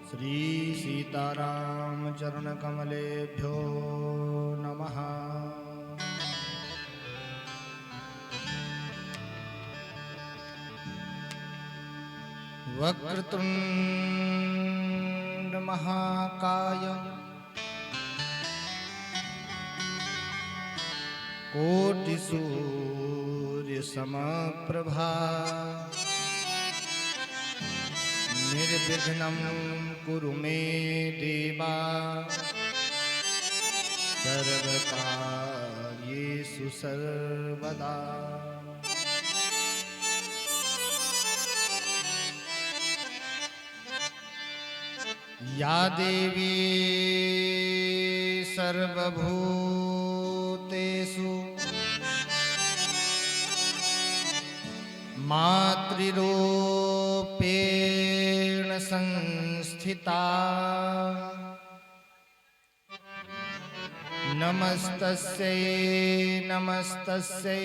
श्री सीताराम चरण कमलेभ्यो नमः। वक्रतुंड महाकाय कोटि सूर्य समप्रभा निर्विघ्नं कुरु मे देवा सर्वकार्येषु सर्वदा। या देवी सर्वभूतेषु मातृरूपेण संस्थिता नमस्तस्यै नमस्तस्यै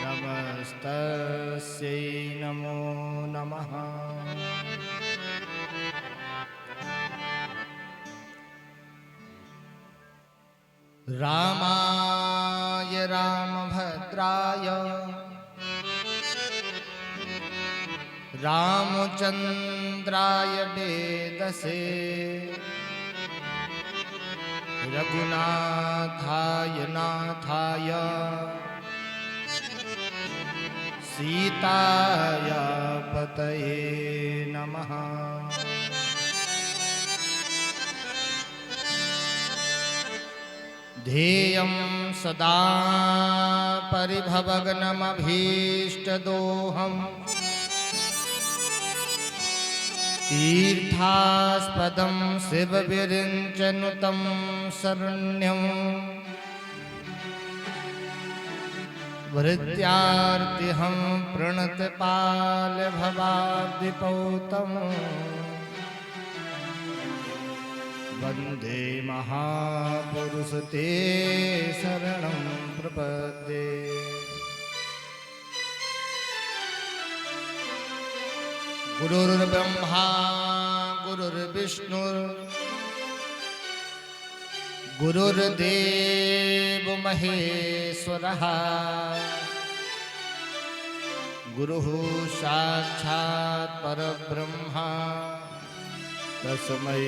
नमस्तस्यै नमो नमः। रामाय रामभद्राय रामचंद्राय वेदसे रघुनाथाय नाथाय सीताय पतये नमः। ध्येयं सदा परिभवग्नमभीष्टदोहम् तीर्थास्पदं शिवविरिञ्चनुतं शरण्यं वृत्यार्तिहं प्रणतपालभवाब्धिपौतं वन्दे महापुरुष ते शरणं प्रपद्ये। गुरुर्ब्रह्मा गुरुर्विष्णु गुरुर्देव महेश्वरः गुरुः साक्षात् परब्रह्मा तस्मै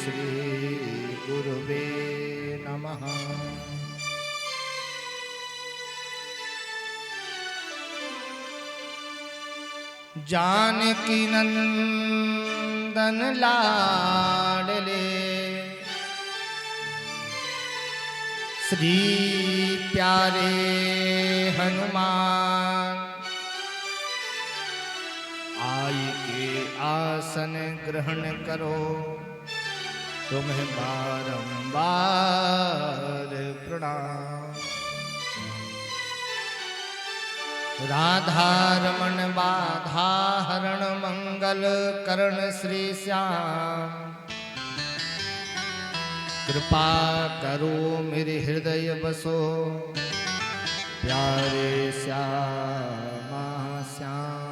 श्री गुरुवे नमः। जानकी नंदन लाडले श्री प्यारे हनुमान आई के आसन ग्रहण करो तुम्हें बारंबार प्रणाम। राधारमण बाधा हरण मंगल करण श्री श्याम कृपा करो मेरे हृदय बसो प्यारे श्यामा श्याम।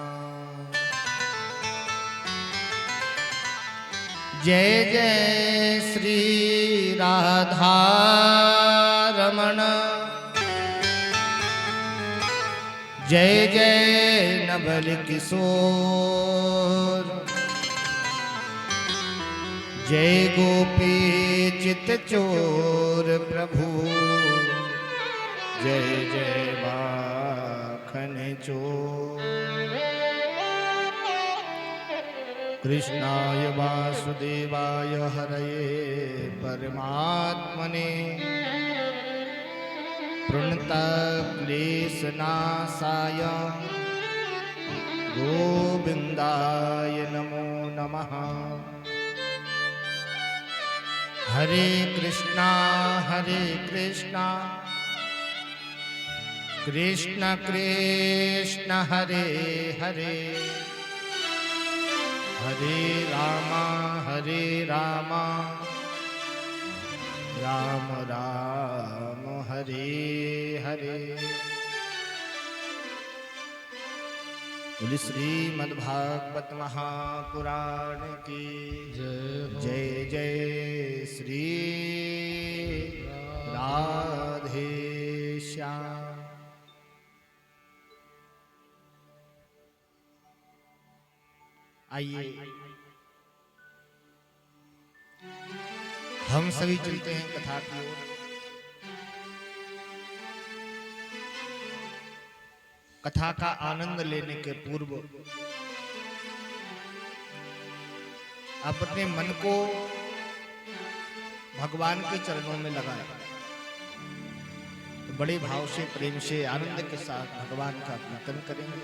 जय जय श्री राधा रमण जय जय नवल किशोर जय गोपी चित चोर प्रभु जय जय माखन चोर। कृष्णाय वासुदेवाय हरये परमात्मने प्रणतक्लेशनाशाय गोविन्दाय नमो नमः। हरे कृष्णा कृष्ण कृष्ण हरे हरे हरे राम राम राम हरे हरे। बोली श्रीमद्भागवत महापुराण की जय जय श्री राधे श्याम। आइए हम सभी चलते हैं कथा की ओर। कथा का आनंद लेने के पूर्व अपने मन को भगवान के चरणों में लगाएं, तो बड़े भाव से प्रेम से आनंद के साथ भगवान का कीर्तन करेंगे।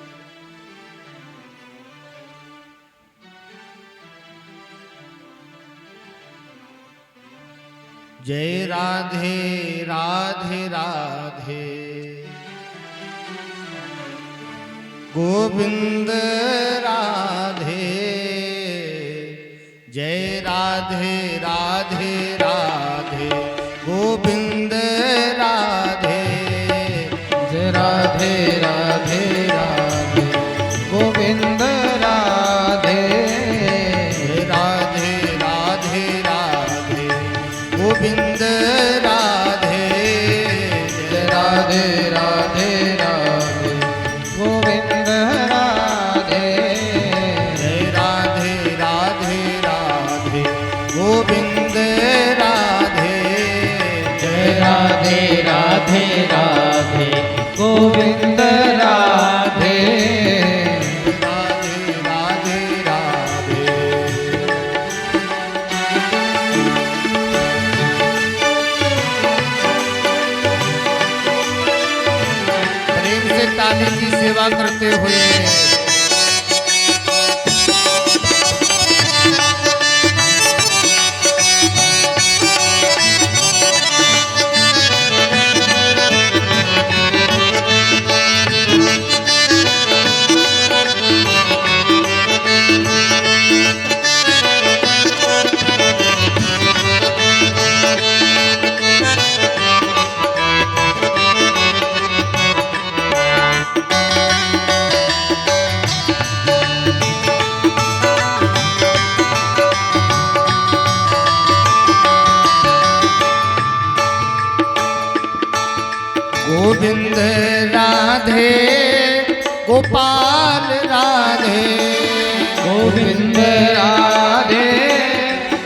जय राधे राधे राधे गोविंद राधे। जय राधे राधे राधे गोविंद राधे। जय राधे राधे राधे गोविंद राधे। जय राधे राधे राधे गोविंद राधे। जय राधे राधे राधे गोविंद राधे। जय राधे राधे राधे गोविंद राधे। जय राधे राधे राधे गोविंद राधे। राधे राधे राधे। प्रेम से ताली की सेवा करते हुए गोविंद राधे गोपाल राधे। गोविंद राधे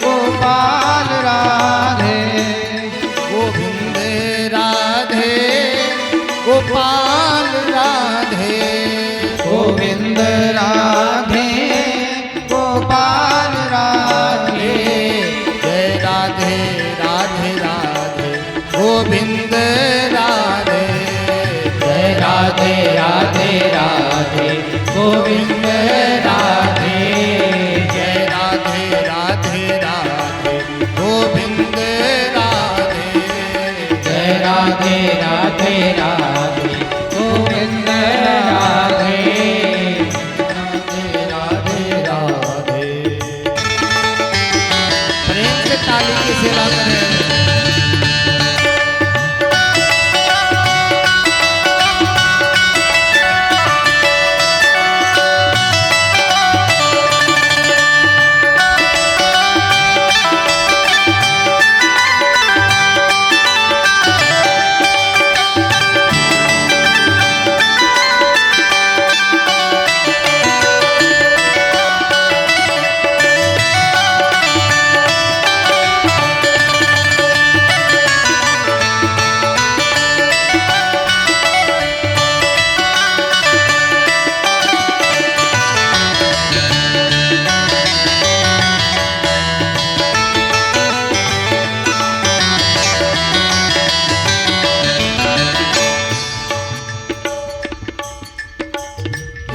गोपाल राधे। गोविंद राधे गोपाल राधे। गोविंद राधे गोपाल राधे। जय राधे राधे राधे गोविंद राधे। जय राधे राधे राधे गोविंद राधे। जय राधे राधे राधे गोविंद राधे। जय राधे राधे राधे गोविंद राधे। राधे राधे। प्रेम से ताली की सेवा करें।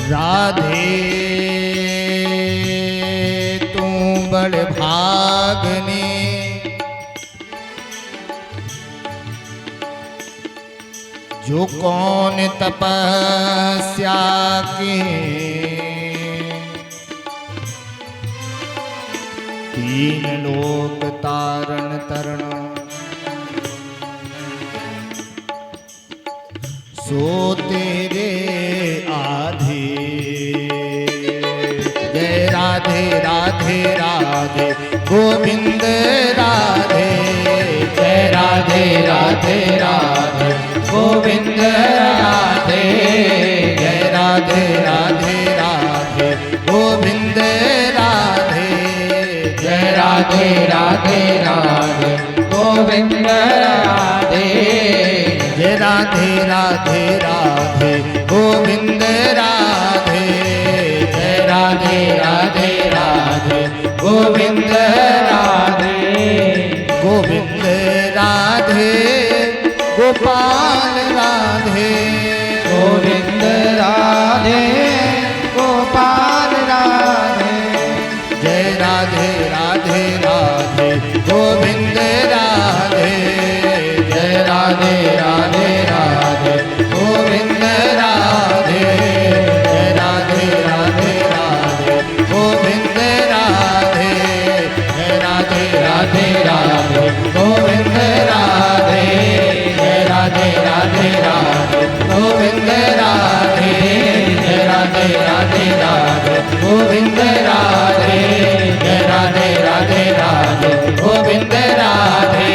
राधे तू बड़ भागने जो कौन तपस्या की तीन लोक तारण तरण सो तेरे आधे राधे राधे राधे गोविंद राधे। जय राधे राधे राधे गोविंद राधे। जय राधे राधे राधे गोविंद राधे। जय राधे राधे राधे गोविंद राधे। जय राधे राधे राधे गोविंद राधे। जय राधे राधे राधे गोविंद राधे। गोविंद राधे गोपाल राधे। गोविंद राधे गोपाल राधे। जय राधे राधे राधे गोविंद राधे। जय राधे राधे राधे गोविंद राधे। जय राधे राधे राधे गोविंद राधे। जय राधे राधे राधे गोविंद राधे। जय राधे राधे राधे गोविंद राधे। जय राधे राधे राधे गोविंद राधे। जय राधे राधे राधे गोविंद राधे।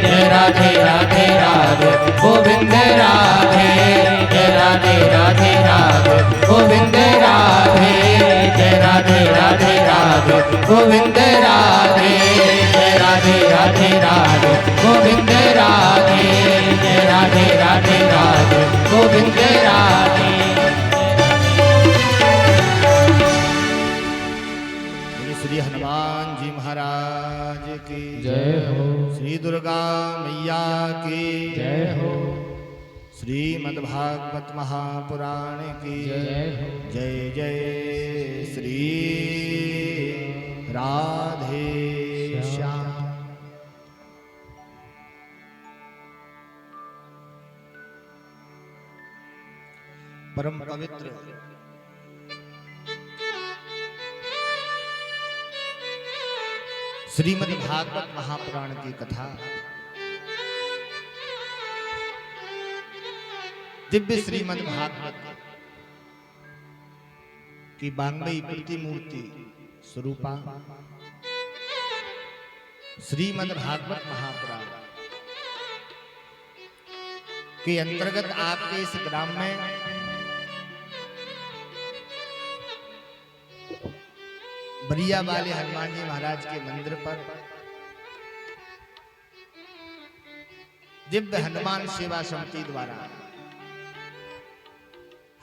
जय राधे राधे राधे गोविंद राधे। जय राधे राधे राधे गोविंद राधे। जय राधे राधे राधे गोविंद राधे। जय राधे राधे राधे गोविंद राधे। जय राधे राधे राधे गोविंद राधे। श्री हनुमान जी महाराज की जय हो। श्री दुर्गा मैया की जय हो। श्रीमद्भागवत महापुराण की जय हो। जय जय श्री राधे श्याम। परम पवित्र श्रीमद् भागवत महापुराण की कथा दिव्य श्रीमद् भागवत की बांगमयी प्रतिमूर्ति स्वरूपा श्रीमद् भागवत महापुराण के अंतर्गत आपके इस ग्राम में बरिया वाले हनुमान जी महाराज के मंदिर पर दिव्य हनुमान सेवा समिति द्वारा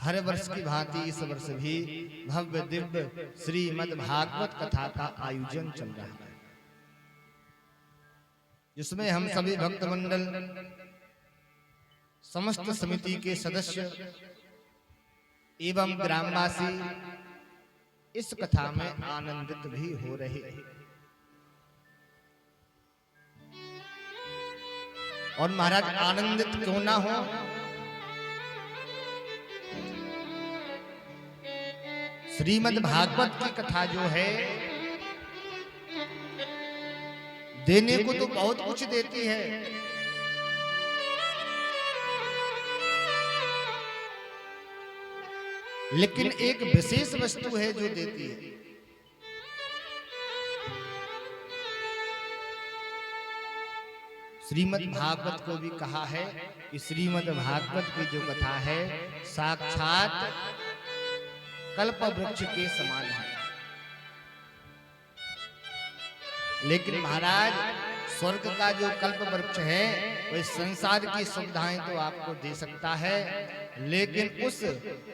हर वर्ष की भांति इस वर्ष भी भव्य दिव्य श्रीमद् भागवत कथा का आयोजन चल रहा है, जिसमें हम सभी भक्त मंडल समस्त समिति के सदस्य एवं ग्रामवासी इस कथा में आनंदित भी हो रहे हैं। और महाराज आनंदित क्यों ना हो, श्रीमद् भागवत की कथा जो है देने को तो बहुत कुछ देती है, लेकिन एक विशेष वस्तु है जो देती है। श्रीमद् भागवत को भी कहा है कि श्रीमद् भागवत की जो कथा है साक्षात कल्प वृक्ष के समान है। लेकिन महाराज स्वर्ग का जो कल्प वृक्ष है वह संसार की सुविधाएं तो आपको दे सकता है, लेकिन उस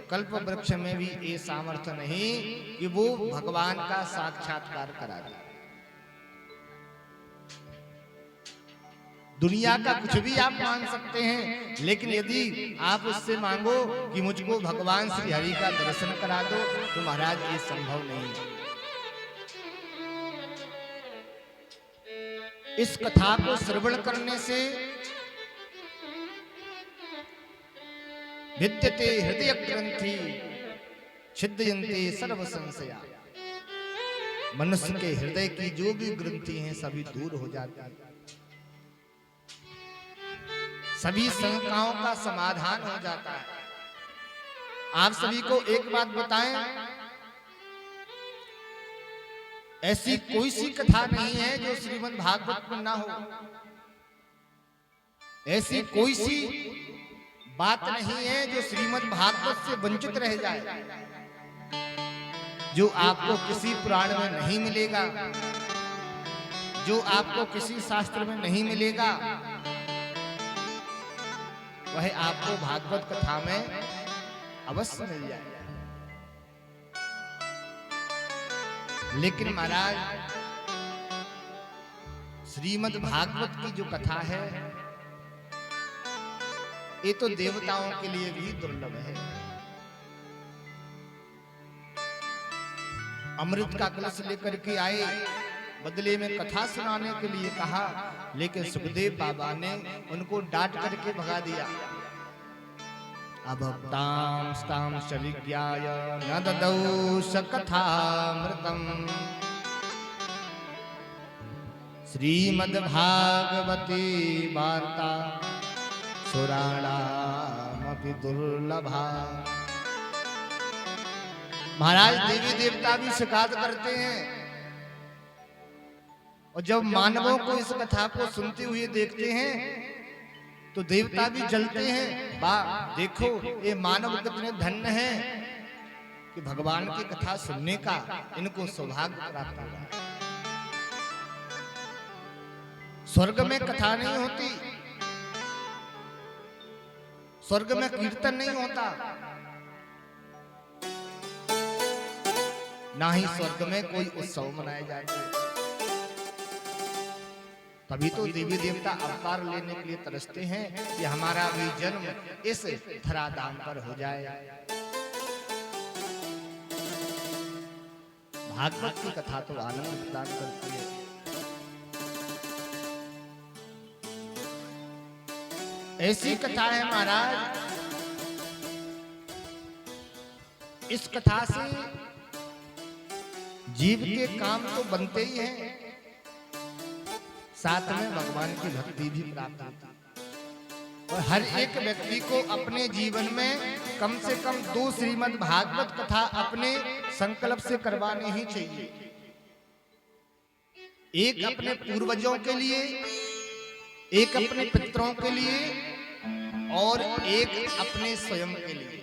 कल्प वृक्ष में भी ये सामर्थ्य नहीं कि वो भगवान का साक्षात्कार करा दे। दुनिया का कुछ भी आप मांग सकते हैं, लेकिन यदि आप उससे मांगो कि मुझको भगवान श्री हरि का दर्शन करा दो तो महाराज ये संभव नहीं है। इस कथा को श्रवण करने से भिद्यते हृदय ग्रंथि छिद्यन्ते सर्व संशया। मनुष्य के हृदय की जो भी ग्रंथि हैं सभी दूर हो जाती है, सभी शंकाओं का समाधान हो जाता है। आप सभी को एक बात बताएं ऐसी कोई सी कथा नहीं है जो श्रीमद् भागवत में ना हो। ऐसी कोई सी बात नहीं है जो श्रीमद् भागवत से वंचित रह जाए, जो आपको किसी पुराण में नहीं मिलेगा, जो आपको किसी शास्त्र में नहीं मिलेगा, वह आपको भागवत कथा में अवश्य मिल जाएगा। लेकिन महाराज, श्रीमद् भागवत की जो कथा है ये तो देवताओं के लिए भी दुर्लभ है। अमृत का कलश लेकर के आए, बदले में कथा सुनाने के लिए कहा, लेकिन सुखदेव बाबा ने उनको डांट करके भगा दिया। अभक्तां स्तां शविज्ञाय न ददौ सकथामृतम् श्रीमद्भागवती वार्ता सुराणामपि दुर्लभा। महाराज, देवी देवता भी शिकायत करते हैं, और जब मानवों को इस कथा को सुनते हुए देखते हैं तो देवता भी जलते हैं। वाह, देखो ये मानव कितने धन्य हैं कि भगवान की कथा सुनने का इनको सौभाग्य प्राप्त हुआ। स्वर्ग में कथा नहीं होती, स्वर्ग में कीर्तन नहीं होता, ना ही स्वर्ग में कोई उत्सव मनाए जाते हैं। तभी तो देवी देवता अवतार लेने के लिए तरसते हैं कि हमारा भी जन्म इस धराधाम पर हो जाए। भागवत की कथा तो आनंद प्रदान करती है। ऐसी कथा है महाराज, इस कथा से जीव के काम तो बनते ही हैं, साथ में भगवान की भक्ति भी प्राप्त होती है। और हर एक व्यक्ति को अपने जीवन में कम से कम 2 श्रीमद् भागवत कथा अपने संकल्प से करवानी ही चाहिए। एक अपने पूर्वजों के लिए, एक अपने पितरों के लिए, और एक अपने स्वयं के लिए।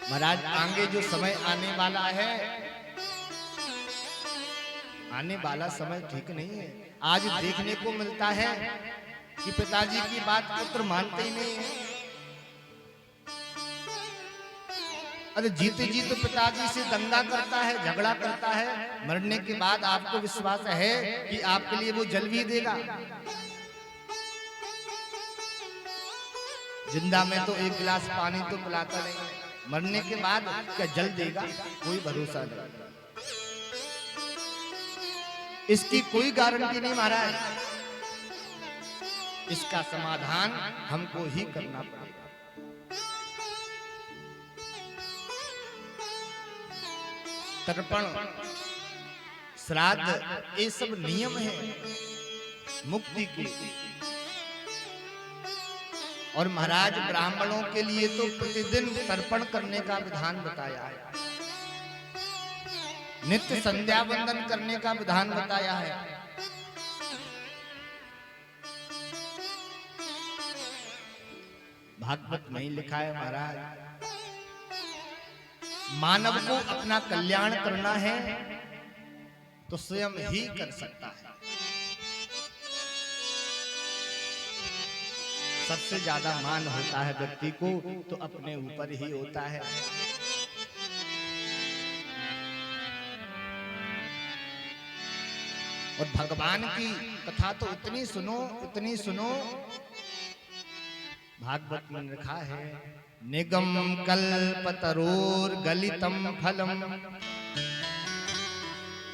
महाराज, आगे जो समय आने वाला है, आने वाला समय ठीक नहीं है। आज देखने को मिलता है कि पिताजी की बात पुत्र मानते ही नहीं है। अरे जीते जी तो पिताजी से दंगा करता है, झगड़ा करता है, मरने के बाद आपको विश्वास है कि आपके लिए वो जल भी देगा? जिंदा में तो 1 गिलास पानी तो पिलाता नहीं, मरने के बाद क्या जल देगा? कोई भरोसा नहीं, इसकी कोई गारंटी नहीं महाराज। इसका समाधान हमको ही करना पड़ेगा। तर्पण, श्राद्ध, ये सब नियम है मुक्ति के। और महाराज, ब्राह्मणों के लिए तो प्रतिदिन तर्पण करने का विधान बताया है, नित्य संध्या वंदन करने का विधान बताया है। भागवत में ही लिखा है महाराज, मानव को अपना कल्याण करना है तो स्वयं ही कर सकता है। सबसे ज्यादा मान होता है व्यक्ति को तो अपने ऊपर ही होता है। और भगवान की कथा तो इतनी सुनो, इतनी सुनो। भागवत में लिखा है, निगम कल्पतरोर गलितम फलम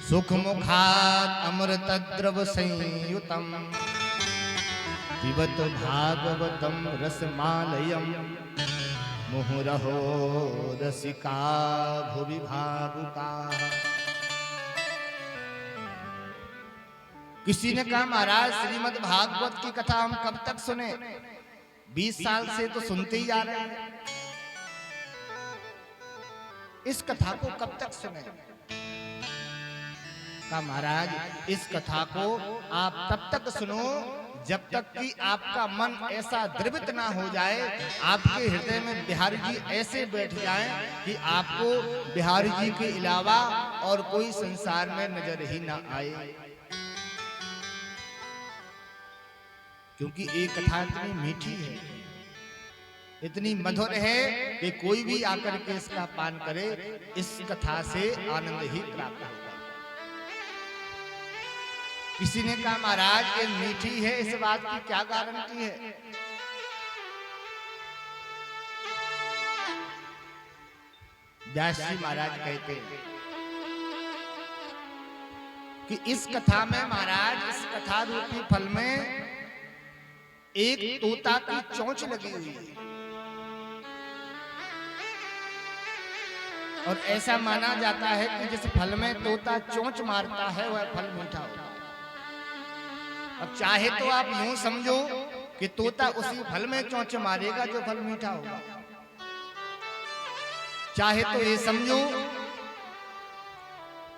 सुख मुखात अमृत द्रव संयुतम पिबत भागवतम रसमालयम मुहुरहो रसिका भुवि भावुका। किसी ने कहा, महाराज श्रीमद् भागवत की कथा हम कब तक सुने? 20 साल से तो सुनते ही आ रहे हैं, इस कथा को कब तक सुने? का महाराज इस कथा को आप तब तक सुनो जब तक कि आपका मन ऐसा द्रवित ना हो जाए, आपके हृदय में बिहारी जी ऐसे बैठ जाएं कि आपको बिहारी जी के अलावा और कोई संसार में नजर ही ना आए। क्योंकि ये कथा इतनी मीठी है, इतनी मधुर है कि कोई भी आकर के इसका पान करे, इस कथा से आनंद ही प्राप्त होगा। किसी ने कहा महाराज ये मीठी है, इस बात की क्या गारंटी है? व्यास जी महाराज कहते हैं कि इस कथा में महाराज, इस कथा रूपी फल में एक तोता की चोंच लगी हुई है और ऐसा माना जाता है कि जिस फल में तोता चोंच मारता है वह फल मीठा होता है। अब चाहे तो आप यूं समझो कि तोता उसी फल में चोंच मारेगा जो फल मीठा होगा, चाहे तो ये समझो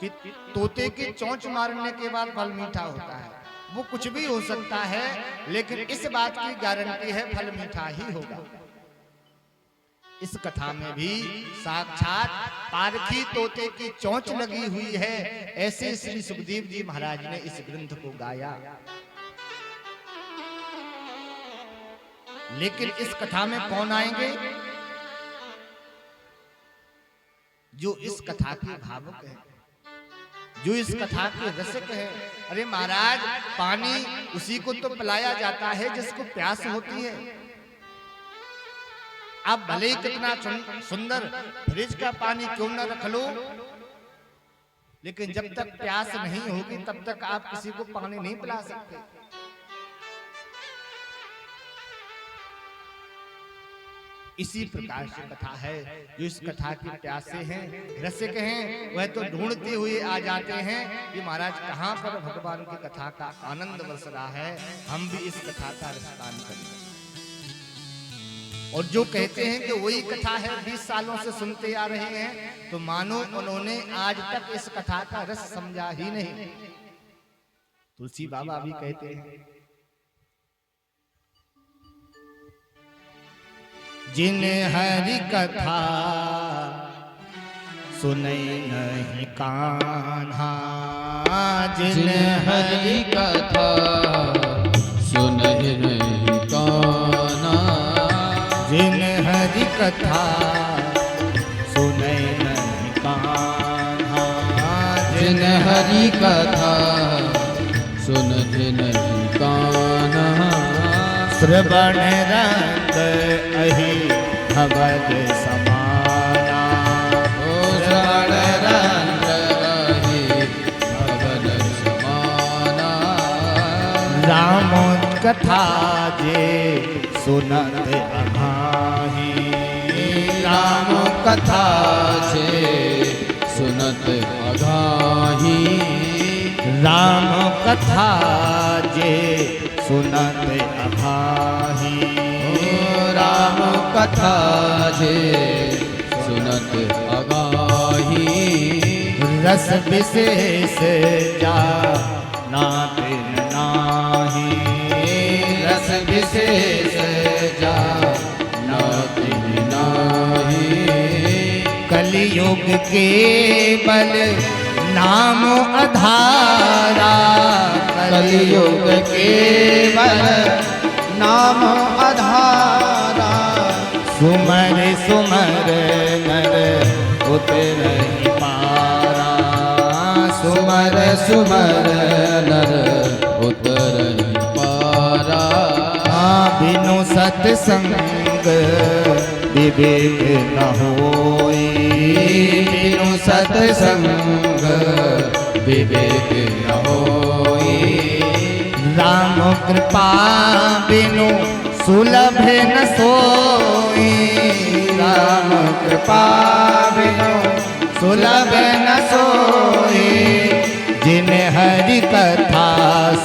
कि तोते के चोंच मारने के बाद फल मीठा होता है। वो कुछ भी हो सकता है, लेकिन इस बात की गारंटी है फल मीठा ही होगा। इस कथा में भी साक्षात पारखी तोते की चोंच लगी हुई है। ऐसे श्री सुखदेव जी महाराज ने इस ग्रंथ को गाया। लेकिन इस कथा में कौन आएंगे? जो इस कथा के भावुक है, जो इस कथा के रसिक है। अरे महाराज, पानी उसी को तो पिलाया जाता है जिसको प्यास होती है। आप भले ही कितना सुंदर फ्रिज का पानी क्यों न रख लो, लेकिन जब तक प्यास नहीं होगी तब तक आप किसी को पानी नहीं पिला सकते। इसी प्रकार से कथा है। जो इस कथा के प्यासे हैं, रसिक हैं, वह तो ढूंढते हुए आ जाते हैं कि महाराज कहां पर भगवान की कथा का आनंद बरस रहा है, हम भी इस कथा का रसपान करें। और जो कहते हैं कि वही कथा है 20 सालों से सुनते आ रहे हैं, तो मानो उन्होंने आज तक इस कथा का रस समझा ही नहीं। तुलसी बाबा भी कहते हैं, जिन हरि कथा सुनै नहीं कान्हा, जिन हरि कथा सुनै नहीं कान्हा, जिन हरि कथा सुनै नहीं कान्हा, जिन हरि कथा सुनै नहीं कान्हा, श्रवण रंग अहि भगत समाना, श्रवण रंग अहि भगत समाना, राम कथा जे सुनत अघाही, राम कथा जे सुनत अघाही, राम कथा जे सुनत अघाही, राम कथा जे सुनत अघाही, रस विशेष जा नाते नाही, रस विशेष जा नाते नाही, कलियुग केवल नाम आधारा, कलियुग केवल नाम आधारा, सुमर सुमर नर उतरहि पारा, सुमर सुमर नर उतरहि पारा, बिनु सत्संग विवेक न होई, बिनु सत्संग विवेक न होई, राम कृपा बिनु सुलभ न सोई, राम कृपा बिनु सुलभ न सोई, जिन हरि कथा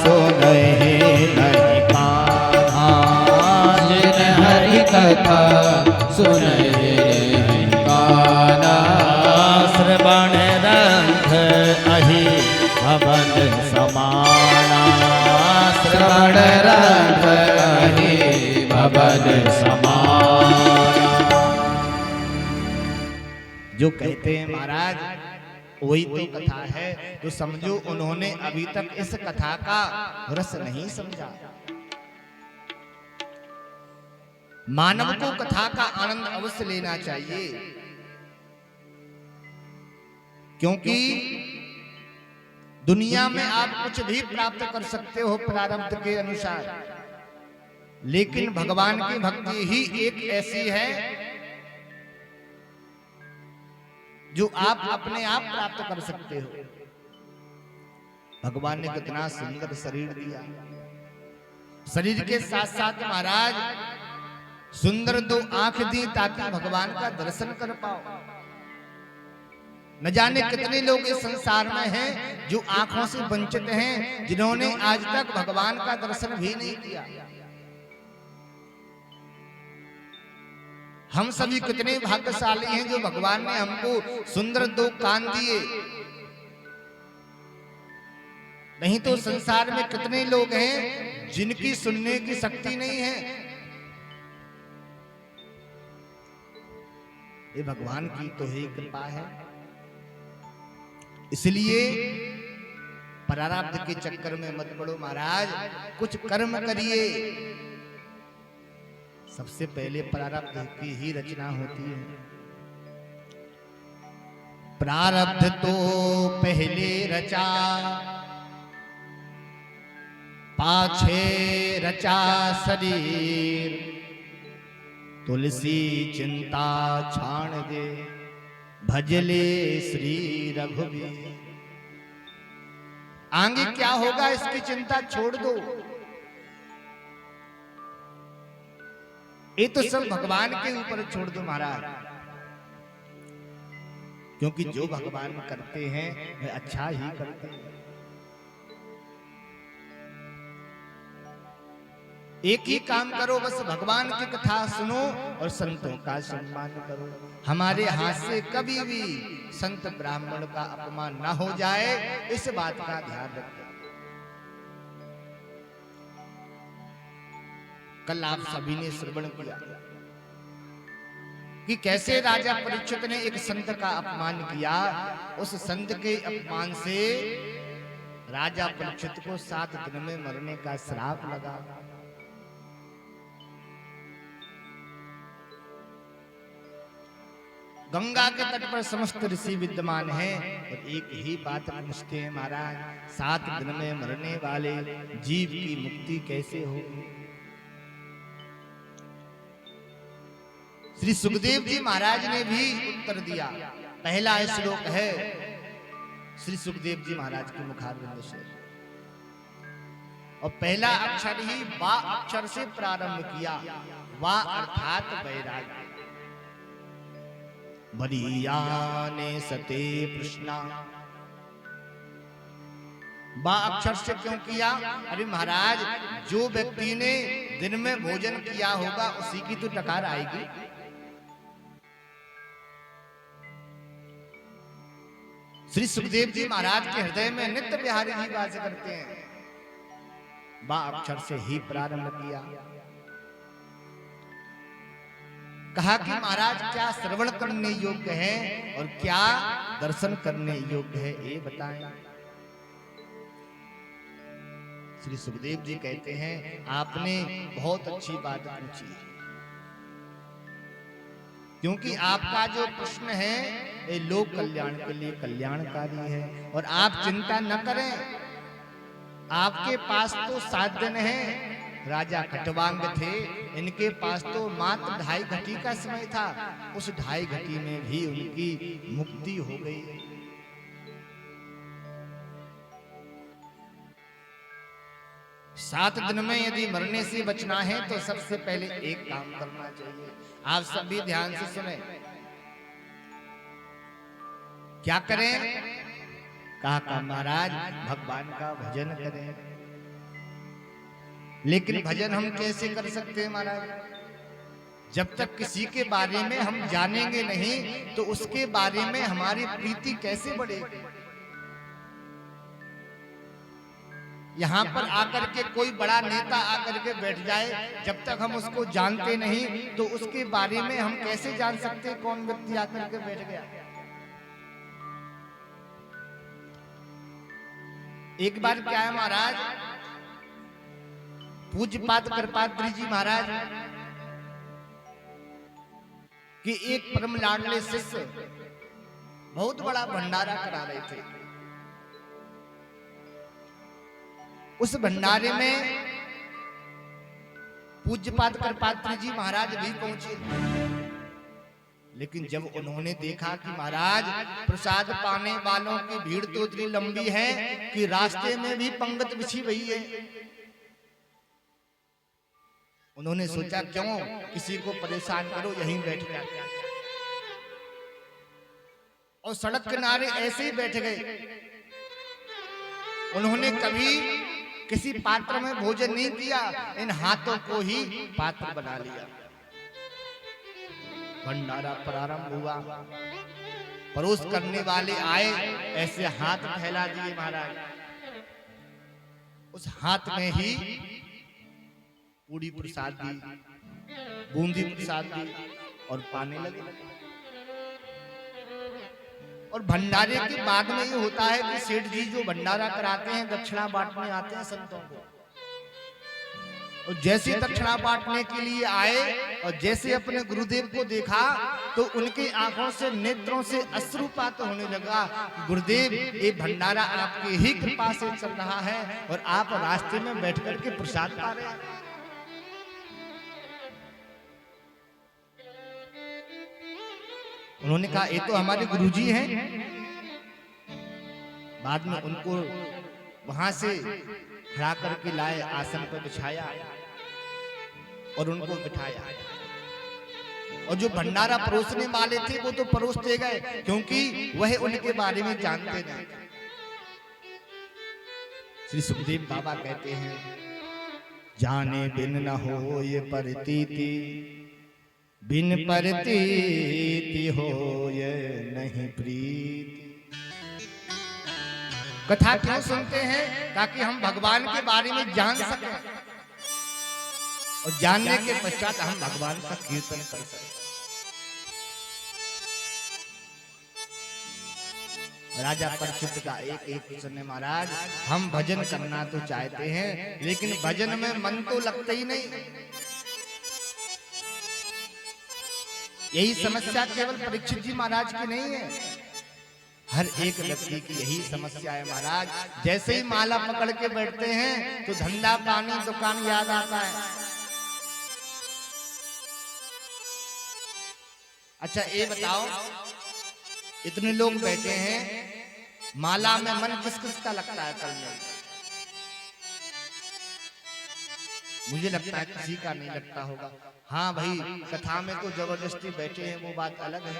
सुनहि नहीं कान्हा, जिन हरि कथा सुनहि नहीं कान्हा, श्रवण रंग अहि भव प्राण रख कहे भवन समान। जो कहते हैं महाराज वही तो कथा है, तो समझो उन्होंने अभी तक इस कथा का रस नहीं समझा। मानव को कथा का आनंद अवश्य लेना चाहिए, क्योंकि दुनिया में आप कुछ भी प्राप्त कर सकते हो प्रारब्ध के अनुसार, लेकिन भगवान की भक्ति ही एक ऐसी है जो आप अपने आप प्राप्त कर सकते हो। भगवान ने कितना सुंदर शरीर दिया, शरीर के साथ साथ महाराज सुंदर दो आंख दी ताकि भगवान का दर्शन कर पाओ। न जाने कितने लोग इस संसार में हैं जो आंखों से वंचित हैं, जिन्होंने आज तक भगवान का दर्शन भी नहीं किया। हम सभी कितने भाग्यशाली हैं जो भगवान ने हमको सुंदर दो कान दिए। नहीं तो संसार में कितने लोग हैं जिनकी सुनने की शक्ति नहीं है। ये भगवान की तो ही कृपा है। इसलिए प्रारब्ध के चक्कर में मत पड़ो महाराज, कुछ कर्म करिए। सबसे पहले प्रारब्ध की ही रचना होती है। प्रारब्ध तो पहले रचा, पाछे रचा शरीर, तुलसी चिंता छाण दे, भजले श्री रघुवीर। आगे क्या होगा इसकी चिंता छोड़ दो। ये तो सब भगवान के ऊपर छोड़ दो महाराज, क्योंकि जो भगवान करते हैं वे अच्छा ही करते हैं। एक ही काम करो, बस भगवान की कथा सुनो और संतों का सम्मान करो। हमारे हाथ से कभी भी संत ब्राह्मण का अपमान ना हो जाए, इस बात का ध्यान रखो। कल आप सभी ने श्रवण किया कि कैसे राजा परीक्षित ने एक संत का अपमान किया। उस संत के अपमान से राजा परीक्षित को 7 दिन में मरने का श्राप लगा। गंगा के तट पर समस्त ऋषि विद्यमान हैं और एक ही बात पूछते हैं, महाराज 7 दिन में मरने वाले जीव की मुक्ति कैसे होगी? श्री सुखदेव जी महाराज ने भी उत्तर दिया। पहला श्लोक है श्री सुखदेव जी महाराज के मुखारविंद से, और पहला अक्षर ही वा अक्षर से प्रारंभ किया। वा अर्थात वैराग्य। बरियाने सते प्रश्ना। बा अक्षर से क्यों किया? अरे महाराज, जो व्यक्ति ने दिन में भोजन किया होगा उसी की तो टकार आएगी। श्री सुखदेव जी महाराज के हृदय में नित्य बिहारी जी वास करते हैं। बा अक्षर से ही प्रारंभ किया। कहा कि महाराज क्या श्रवण करने योग्य है और क्या दर्शन करने योग्य है, ये बताएं। श्री सुखदेव जी कहते हैं आपने बहुत अच्छी बात पूछी, क्योंकि आपका जो प्रश्न है ये लोक कल्याण के लिए कल्याणकारी है। और आप चिंता न करें, आपके पास तो 7 दिन है। राजा खटवांग थे, इनके पास तो मात्र 2.5 घटी का समय था। उस 2.5 घटी में भी उनकी मुक्ति हो गई। सात दिन में यदि मरने से बचना है तो सबसे पहले एक काम करना चाहिए। आप सभी ध्यान से सुने। क्या करें? कहा महाराज भगवान का भजन करें। लेकिन भजन हम कैसे कर सकते हैं महाराज? जब तक किसी के बारे में हम जानेंगे नहीं तो उसके बारे में हमारी प्रीति कैसे बढ़ेगी? यहाँ पर आकर के कोई बड़ा नेता आकर के बैठ जाए, जब तक हम उसको जानते नहीं तो उसके बारे में हम कैसे जान सकते कौन व्यक्ति आकर के बैठ गया। एक बार क्या है महाराज, पूज्यपाद कृपाद्री जी महाराज कि एक परम लाडले शिष्य बहुत बड़ा भंडारा करा रहे थे। उस भंडारे में पूज्यपाद कृपाद्री जी महाराज भी पहुंचे, लेकिन जब उन्होंने देखा कि महाराज प्रसाद पाने वालों की भीड़ तो इतनी लंबी है कि रास्ते में भी पंगत बिछी हुई है, उन्होंने सोचा क्यों किसी को परेशान करो, यहीं बैठ गए और सड़क किनारे ऐसे ही बैठ गए। उन्होंने कभी किसी पात्र में भोजन नहीं किया, इन हाथों को ही पात्र बना लिया। भंडारा प्रारंभ हुआ, परोस करने वाले आए, ऐसे हाथ फैला दिए महाराज, उस हाथ में ही पूरी प्रसाद दी, बूंदी प्रसाद दी और पाने लगे। और भंडारे के बाद में ये होता है कि सेठ जी जो भंडारा कराते हैं दक्षिणा बांटने आते हैं संतों को, और जैसे दक्षिणा बांटने के लिए आए और जैसे अपने गुरुदेव को देखा तो उनकी आंखों से नेत्रों से अश्रुपात होने लगा। गुरुदेव ये भंडारा आपकी ही कृपा से चल रहा है और आप रास्ते में बैठ करके प्रसाद पा रहे हैं। उन्होंने कहा ये तो हमारे गुरुजी हैं। बाद में उनको वहां से खड़ा करके लाए, आसन पर बिछाया और उनको बिठाया, और जो भंडारा परोसने वाले थे वो तो परोसते गए क्योंकि वह उनके बारे में जानते नहीं। श्री सुखदेव बाबा कहते हैं, जाने बिन न हो ये प्रतीति, बिन प्रतीति हो ये नहीं प्रीति। कथा क्यों सुनते हैं? ताकि हम भगवान के बारे में जान सकें और जानने के पश्चात हम भगवान का कीर्तन कर सकें। राजा परीक्षित का एक प्रश्न है, महाराज हम भजन करना तो चाहते हैं लेकिन भजन में मन तो लगता ही नहीं। यही समस्या केवल परीक्षित जी महाराज की नहीं है, हर एक व्यक्ति की यही समस्या है महाराज। जैसे ही माला पकड़ के बैठते हैं तो धंधा पानी दुकान याद आता है। अच्छा ये बताओ, इतने लोग बैठे हैं, माला में मन किस किस का लगता है करने? मुझे लगता है किसी का नहीं लगता होगा। हाँ भाई, कथा में तो जबरदस्ती बैठे हैं वो बात अलग है।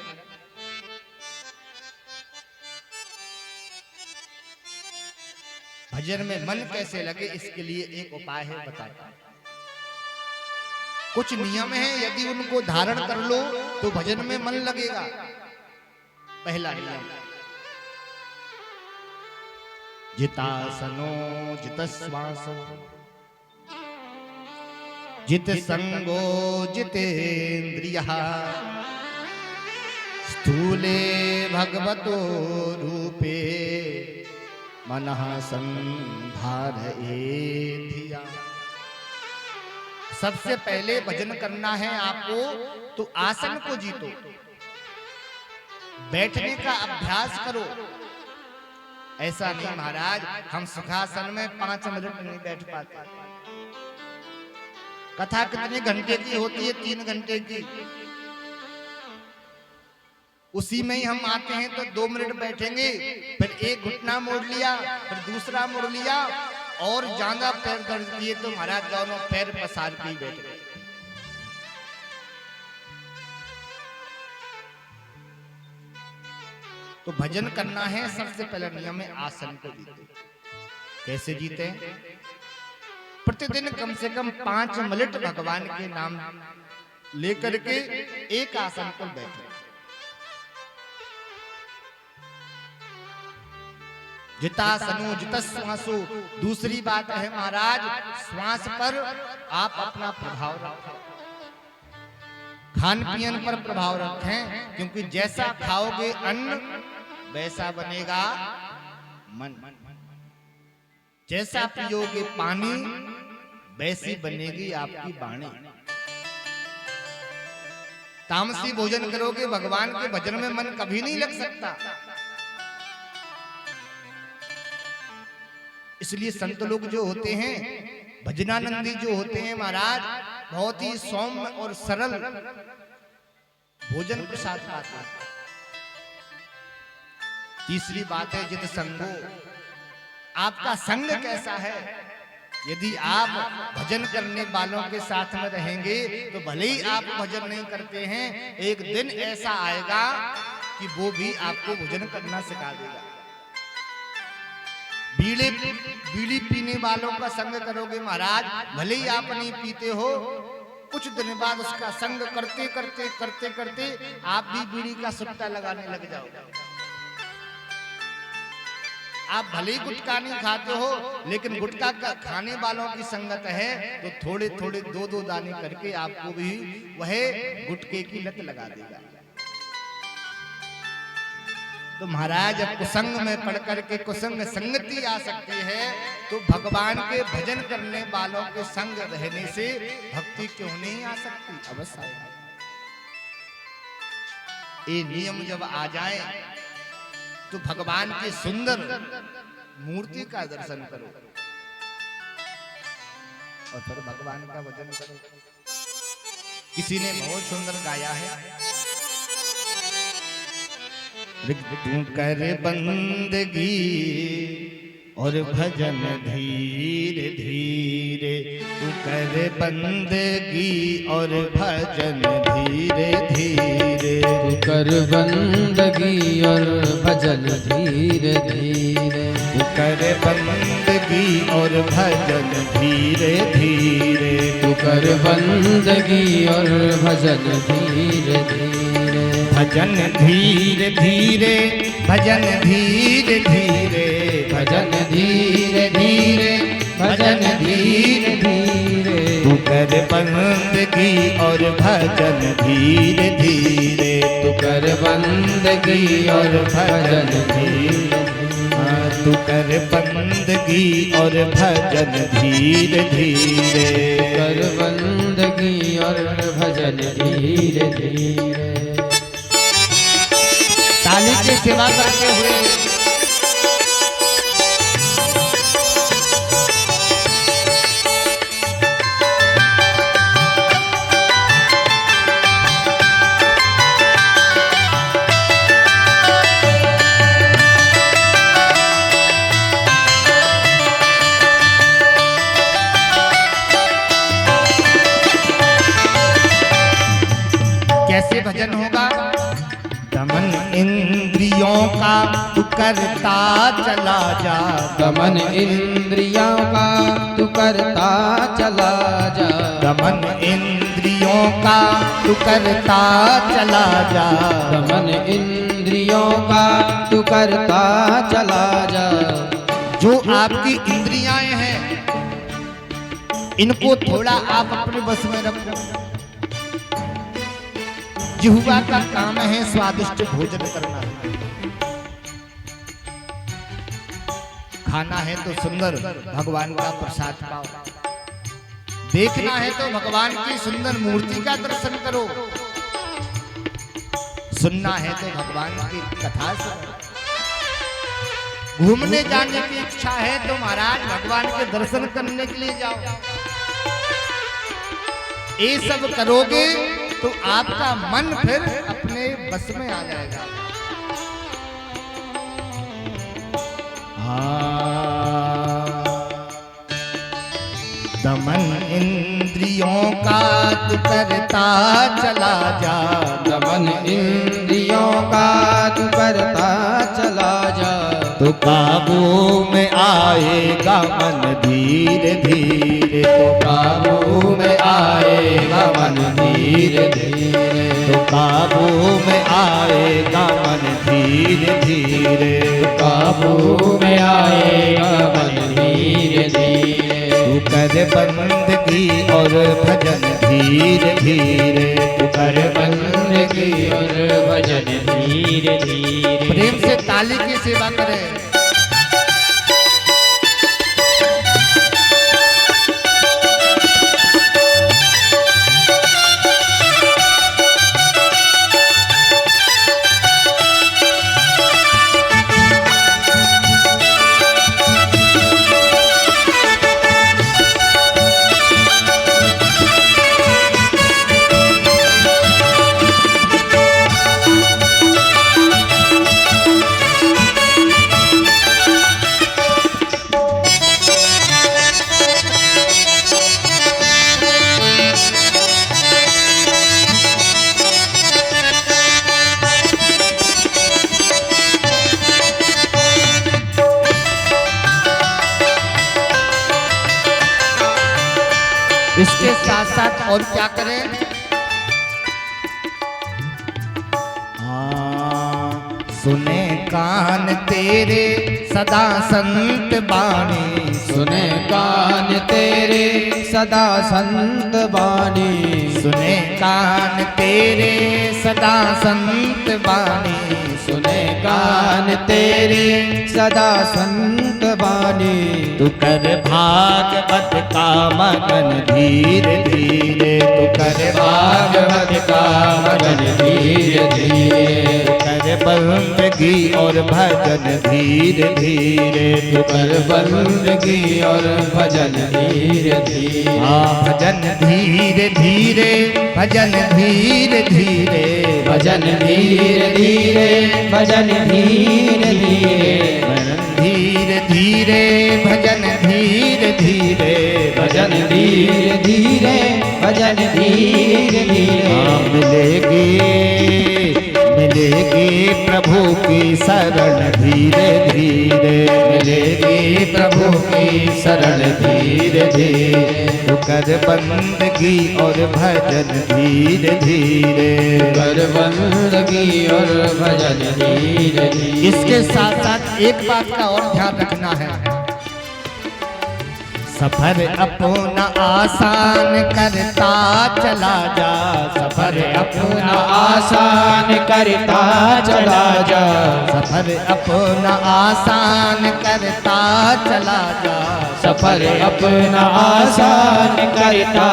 भजन में मन कैसे लगे इसके लिए एक उपाय है, बताता हूं। कुछ नियम है, यदि उनको धारण कर लो तो भजन में मन लगेगा। पहला नियम, जितासनो जित श्वासो जित संगो जितेन्द्रियः स्थूले भगवतो रूपे मनः संधारयेधिया। सबसे पहले भजन करना है आपको तो आसन को जीतो, बैठने का अभ्यास करो। ऐसा नहीं महाराज हम सुखासन में 5 मिनट नहीं बैठ पाते। कथा कितने घंटे की होती है? 3 घंटे की। उसी में ही हम आते हैं तो 2 मिनट बैठेंगे, फिर एक घुटना मोड़ लिया, फिर दूसरा मोड़ लिया, और ज्यादा पैर दर्द किए तो महाराज दोनों पैर पसार के ही बैठ गए। तो भजन करना है, सबसे पहला नियम है आसन को जीते। कैसे जीते? प्रतिदिन कम से कम 5 मिनट भगवान के नाम लेकर के एक आसन पर बैठे। जिता सनु जितस्वासु। दूसरी बात है महाराज, श्वास पर आप अपना प्रभाव रखें, खान पियन पर प्रभाव रखें, क्योंकि जैसा खाओगे अन्न वैसा बनेगा मन, जैसा पियोगे पानी वैसी बनेगी आपकी वाणी। तामसी भोजन करोगे, भगवान के भजन में मन कभी नहीं लग सकता। इसलिए संत लोग जो होते हैं, भजनानंदी जो होते हैं महाराज, बहुत ही सौम्य और सरल भोजन प्रसाद पाते हैं। तीसरी बात है जित संगो, आपका संग कैसा है। यदि आप भजन करने वालों के साथ में रहेंगे तो भले ही आप भजन नहीं करते हैं, एक दिन ऐसा आएगा कि वो भी आपको भजन करना सिखा देगा। बीड़ी पीने वालों का संग करोगे महाराज, भले ही आप नहीं पीते हो, कुछ दिन बाद उसका संग करते करते करते करते आप भी बीड़ी का सुट्टा लगाने लग जाओगे। आप भले ही गुटखा नहीं खाते हो, लेकिन गुटखा खाने वालों की संगत है तो थोड़े थोड़े दो दो दाने करके आपको भी वह गुटखे की लत लगा देगा। तो महाराज अब कुसंग में पढ़ करके कुसंग संगति आ सकती है, तो भगवान के भजन करने वालों के संग रहने से भक्ति क्यों नहीं आ सकती। अवश्य ये नियम जब आ जाए तो भगवान की सुंदर मूर्ति का दर्शन करो और फिर भगवान का भजन करो। किसी ने बहुत सुंदर गाया है, तू कर बंदगी और भजन धीरे धीरे, तू कर बंदगी और भजन धीरे धीरे, तू कर बंदगी और भजन धीरे धीरे, तू कर बंदगी और भजन धीरे धीरे, तू कर बंदगी और भजन धीरे धीरे, भजन धीरे धीरे, भजन धीरे धीरे, भजन धीरे धीरे, भजन धीरे धीरे, तू कर बंदगी और भजन धीरे धीरे, तू कर बंदगी और भजन धीरे, तू कर बंदगी और भजन धीरे धीरे, कर बंदगी और भजन धीरे धीरे। ताली की सेवा करते हुए कैसे भजन होगा। दमन इंद्रियों का तू करता चला जा, दमन इंद्रियों का तू करता चला जा, दमन इंद्रियों का तू करता चला जा, दमन इंद्रियों का तू करता चला जा। जो आपकी इंद्रियां हैं इनको थोड़ा आप अपने बस में रखो। जिह्वा का काम है स्वादिष्ट भोजन करना, खाना है तो सुंदर भगवान का प्रसाद पाओ, देखना है तो भगवान की सुंदर मूर्ति का दर्शन करो, सुनना है तो भगवान की कथा सुनो, घूमने जाने की इच्छा है तो महाराज भगवान के दर्शन करने के लिए जाओ। ये सब करोगे तो आपका मन फिर अपने बस में आ जाएगा। दमन इंद्रियों का तू करता चला जा, दमन इंद्रियों का तू करता चला जा, तो काबू में आएगा मन धीरे धीरे, तो काबू में आएगा मन धीरे धीरे, तो काबू में आएगा मन धीरे धीरे, काबू में आएगा मन धीरे धीरे। तू कर बंदगी और भजन धीरे धीरे, तू कर बंदगी और भजन धीरे धीरे। प्रेम से ताली की सेवा करें। इसके साथ साथ और क्या करें? सुने कान तेरे सदा संत बाणी, सुने कान तेरे सदा संत बानी। सुने कान तेरे सदा संत बाणी, सुने कान तेरे सदा संत बानी। तू कर भागवत का मगन धीरे धीरे, तू कर भागवत का मगन धीरे धीरे। तू कर बंदगी और भजन धीरे धीरे, तू कर बंदगी और भजन धीरे धीरे। हाँ भजन धीरे धीरे, भजन धीरे धीरे, भजन धीरे धीरे, भजन धीरे धीरे। धीरे धीरे, भजन धीरे धीरे, भजन धीरे धीरे, भजन धीरे धीरे। हाँ मिलेगी मिलेगी प्रभु की शरण धीरे धीरे, मिलेगी प्रभु की शरण धीरे धीरे। तू कर बंदगी और भजन धीरे धीरे, कर बंदगी और भजन धीरे धीरे। इसके साथ साथ एक बात का और ध्यान रखना है। सफर अपना आसान करता चला जा, सफर अपना आसान करता चला जा। सफर अपना आसान करता चला जा, सफर अपना आसान करता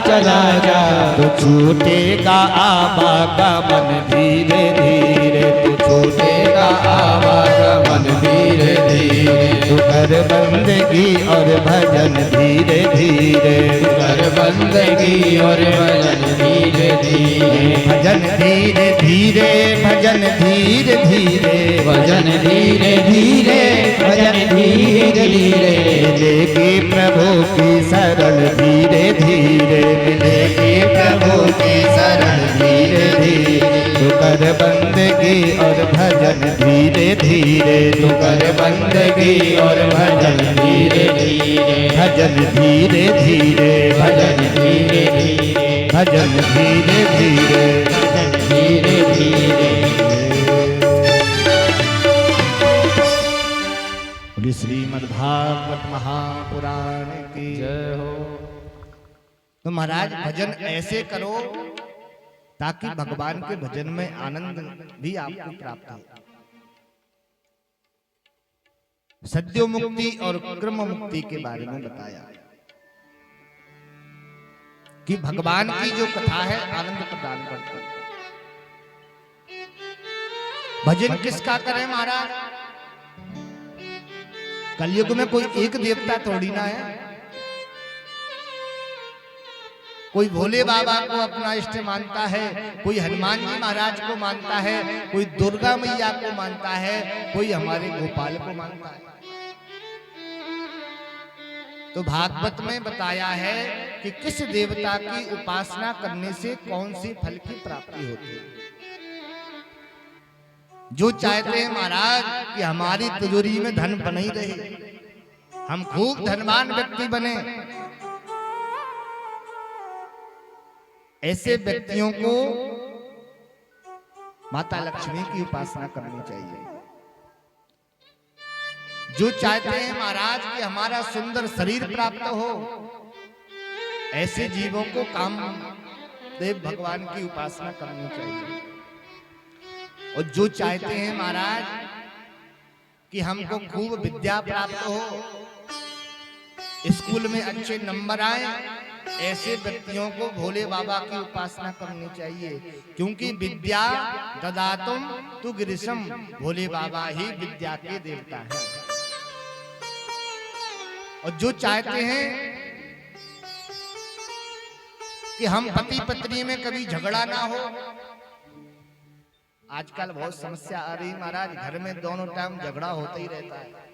चला जा। तो छूटेगा आवागमन धीरे धीरे, तो छूटेगा आवागमन धीरे धीरे। तू कर बंदगी और भजन धीरे धीरे, कर बंदगी और भजन धीरे धीरे। भजन धीरे धीरे, भजन धीरे धीरे, भजन धीरे धीरे, भजन धीरे धीरे। मिलेगी प्रभु की शरण धीरे धीरे, मिलेगी प्रभु की शरण धीरे धीरे। तू कर बंदगी और भजन धीरे धीरे, तू कर बंदगी और भजन धीरे धीरे, भजन धीरे धीरे, भजन धीरे धीरे, भजन धीरे धीरे, भजन धीरे धीरे। बोली श्रीमद् भागवत महापुराण की जय हो। तो महाराज भजन ऐसे करो ताकि भगवान के भजन में आनंद भी आपको प्राप्त हो। सद्यो मुक्ति और क्रम मुक्ति के बारे में बताया कि भगवान की जो कथा है आनंद प्रदान करती है। भजन किसका करें महाराज? कलयुग में कोई एक देवता थोड़ी ना है। कोई भोले बाबा को अपना इष्ट मानता है, कोई हनुमान जी महाराज को मानता है, कोई दुर्गा मैया को मानता है, कोई हमारे गोपाल को मानता है। तो भागवत में बताया है कि किस देवता की उपासना करने से कौन से फल की प्राप्ति होती है। जो चाहते हैं महाराज कि हमारी तिजोरी में धन बनी रहे, हम खूब धनवान व्यक्ति बने, ऐसे व्यक्तियों को माता लक्ष्मी की उपासना करनी चाहिए। जो चाहते हैं महाराज कि हमारा सुंदर शरीर प्राप्त हो, ऐसे जीवों को कामदेव भगवान की उपासना करनी चाहिए। और जो चाहते हैं महाराज कि हमको खूब विद्या प्राप्त हो, स्कूल में अच्छे नंबर आए, ऐसे व्यक्तियों को भोले बाबा की उपासना करनी चाहिए। क्योंकि विद्या ददातुम तु गिरिशम, भोले बाबा ही विद्या के देवता हैं। और जो चाहते हैं कि हम पति पत्नी में कभी झगड़ा ना हो, आजकल बहुत समस्या आ रही महाराज, घर में दोनों टाइम झगड़ा होता ही रहता है।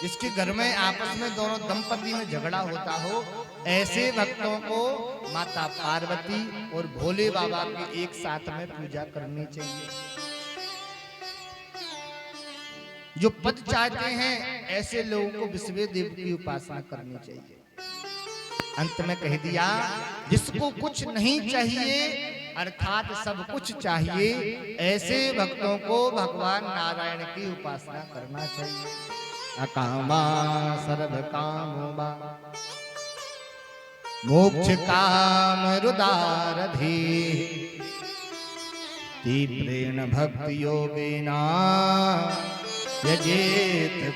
जिसके घर में आपस में दोनों दंपति में झगड़ा होता हो, ऐसे भक्तों को माता पार्वती और भोले बाबा की एक साथ में पूजा करनी चाहिए। जो पद चाहते हैं, ऐसे लोगों को विश्व देव की उपासना करनी चाहिए। अंत में कह दिया, जिसको कुछ नहीं चाहिए अर्थात सब कुछ चाहिए, ऐसे भक्तों को भगवान नारायण की उपासना करना चाहिए। अकामा सर्व कामोबा मोक्ष काम रुदारधि तीव्रेण भक्ति योगेना यजेत